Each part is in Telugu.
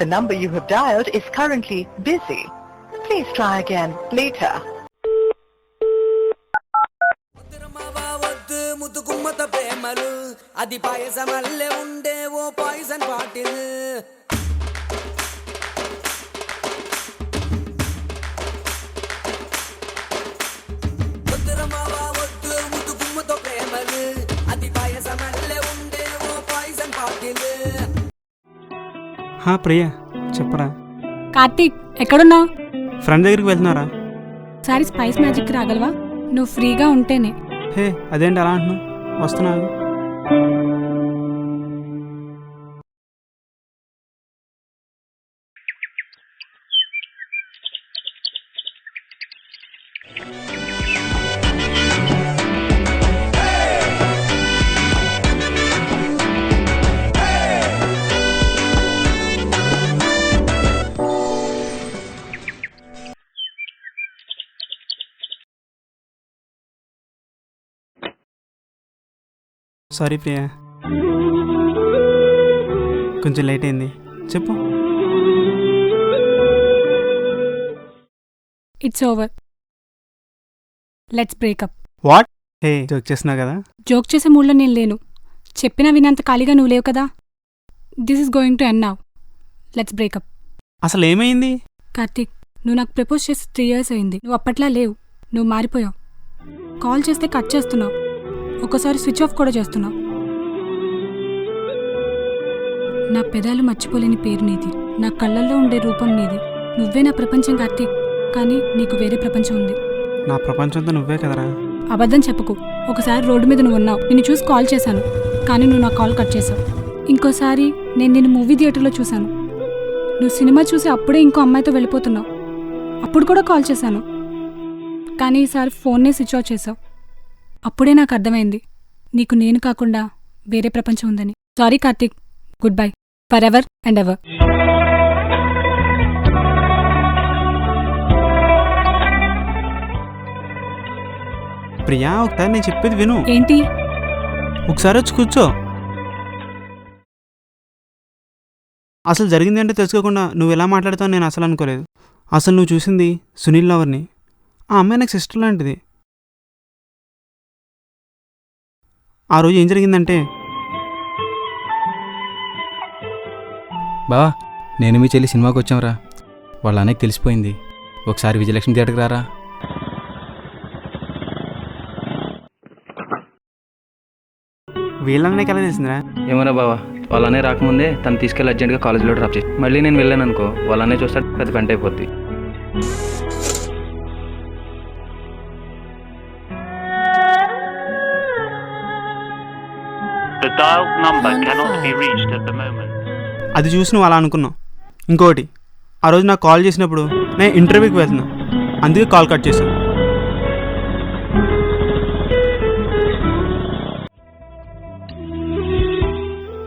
The number you have dialed is currently busy. Please try again later. ముద్దుకుమ్మత ప్రేమలు అది పాయసమల్లే ఉండే ఓ పాయిజన్ బాటిల్ వద్దురమావా వద్దు ముద్దుకుమ్మత ప్రేమలు అది పాయసమల్లే ఉండే ఓ పాయిజన్ బాటిల్. హా ప్రియా చెప్పరా. కార్తీక్ ఎక్కడున్నావు? ఫ్రెండ్ దగ్గరికి వెళ్తున్నారా? సారీ స్పైస్ మ్యాజిక్ రాగలవా? నువ్వు ఫ్రీగా ఉంటేనే. హే అదేంటి అలా అంటున్నావు? వస్తున్నావు. సారీ ప్రియా, కొంచెం లేట్ అయింది. చెప్పు. It's over, let's breakup. What? Hey joke చేస్తున్నావు కదా? జోక్ చేసే మూడ్లో నేను లేను. చెప్పినా వినంత ఖాళీగా నువ్వు లేవు కదా. This is going to end now. Let's breakup. అసలు ఏమైంది? కార్తీక్, నువ్వు నాకు ప్రపోజ్ చేసి 3 years అయింది. నువ్వు అప్పట్లా లేవు. నువ్వు మారిపోయావు. కాల్ చేస్తే కట్ చేస్తున్నావు, ఒకసారి స్విచ్ ఆఫ్ కూడా చేస్తున్నావు. నా పెదాలు మర్చిపోలేని పేరు నీది, నా కళ్ళల్లో ఉండే రూపం నీది. నువ్వే నా ప్రపంచం కార్తీక్, కానీ నీకు వేరే ప్రపంచం ఉంది. నా ప్రపంచంతో నువ్వే కదరా. అబద్ధం చెప్పకు. ఒకసారి రోడ్డు మీద నువ్వు ఉన్నావు, నిన్ను చూసి కాల్ చేశాను, కానీ నువ్వు నా కాల్ కట్ చేశావు. ఇంకోసారి నేను నిన్ను మూవీ థియేటర్లో చూశాను. నువ్వు సినిమా చూసి అప్పుడే ఇంకో అమ్మాయితో వెళ్ళిపోతున్నావు. అప్పుడు కూడా కాల్ చేశాను, కానీ ఈసారి ఫోన్నే స్విచ్ ఆఫ్ చేశావు. అప్పుడే నాకు అర్థమైంది నీకు నేను కాకుండా వేరే ప్రపంచం ఉందని. Sorry Karthik, good bye for ever and ever. Priya ఒకసారి నేను చెప్పేది విను. ఏంటి? ఒకసారి వచ్చి కూర్చో. అసలు జరిగింది అంటే తెలుసుకోకుండా నువ్వు ఎలా మాట్లాడతావు నేను అసలు అనుకోలేదు. అసలు నువ్వు చూసింది సునీల్ లవర్ని. ఆ అమ్మాయి నాకు సిస్టర్ లాంటిది. ఆ రోజు ఏం జరిగిందంటే, బావా నేను మీ చెల్లి సినిమాకి వచ్చాంరా. వాళ్ళ అన్నకి తెలిసిపోయింది. ఒకసారి విజయలక్ష్మి థియేటర్కి రారా. వీళ్ళన్నకి ఎలా తెలిసిందిరా? ఏమరా బావా, వాళ్ళ అన్నయ్య రాకముందే తను తీసుకెళ్ళి అర్జెంట్గా కాలేజీలో డ్రాప్ చేసి మళ్ళీ నేను వెళ్ళాను అనుకో, వాళ్ళ అన్నయ్య చూస్తాడు, పెద్ద పెంట అయిపోద్ది. The dialed number cannot be reached at the moment. అది చూసి నువ్వు అలా అనుకున్నావు. ఇంకోటి, ఆ రోజు నాకు కాల్ చేసినప్పుడు నేను ఇంటర్వ్యూకి వెళ్తున్నా, అందుకే కాల్ కట్ చేశాను.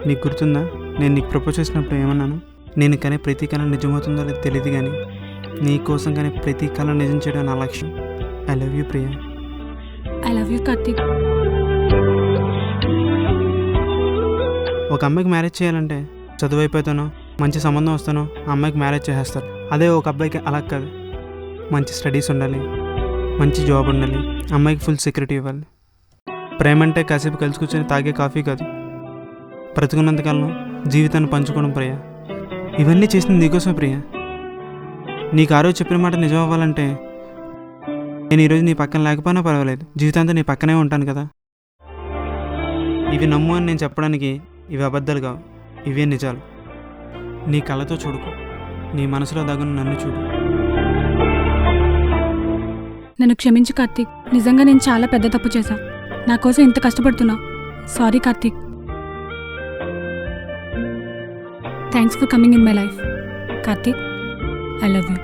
నీకు గుర్తుందా నేను నీకు ప్రపోజ్ చేసినప్పుడు ఏమన్నాను? నేను కానీ ప్రతి కళ నిజమవుతుందో లేదో తెలియదు, కానీ నీ కోసం కానీ ప్రతి కళ నిజం చేయడం నా లక్ష్యం. I love you Priya. I love you Karthik. ఒక అమ్మాయికి మ్యారేజ్ చేయాలంటే చదువు అయిపోతానో మంచి సంబంధం వస్తానో ఆ అమ్మాయికి మ్యారేజ్ చేసేస్తారు. అదే ఒక అబ్బాయికి అలా కాదు. మంచి స్టడీస్ ఉండాలి, మంచి జాబ్ ఉండాలి, అమ్మాయికి ఫుల్ సెక్యూరిటీ ఇవ్వాలి. ప్రేమ అంటే కాసేపు కలిసి కూర్చొని తాగే కాఫీ కాదు, బ్రతుకున్నంతకాలం జీవితాన్ని పంచుకోవడం ప్రియ. ఇవన్నీ చేసింది నీకోసమే ప్రియ. నీకు ఆ రోజు చెప్పిన మాట నిజం అవ్వాలంటే నేను ఈరోజు నీ పక్కన లేకపోయినా పర్వాలేదు, జీవితాంతా నీ పక్కనే ఉంటాను కదా. ఇవి నమ్ము అని నేను చెప్పడానికి ఇవి అబద్ధాలు కావు, ఇవే నిజాలు. నీ కళ్ళతో చూడుకో, నీ మనసులో దగ్గర నన్ను చూడు. నన్ను క్షమించు కార్తీక్, నిజంగా నేను చాలా పెద్ద తప్పు చేశా. నా కోసం ఇంత కష్టపడుతున్నా. Sorry Karthik. Thanks for coming in my life. Karthik, I love you.